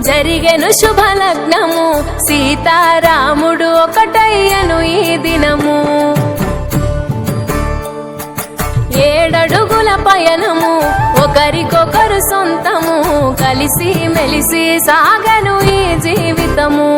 జరిగెను శుభలగ్నము సీతారాముడు ఒకటయ్యను ఈ దినము 7 అడుగుల పయనము ఒకరికొకరు సొంతము కలిసి మెలిసి సాగను ఈ జీవితము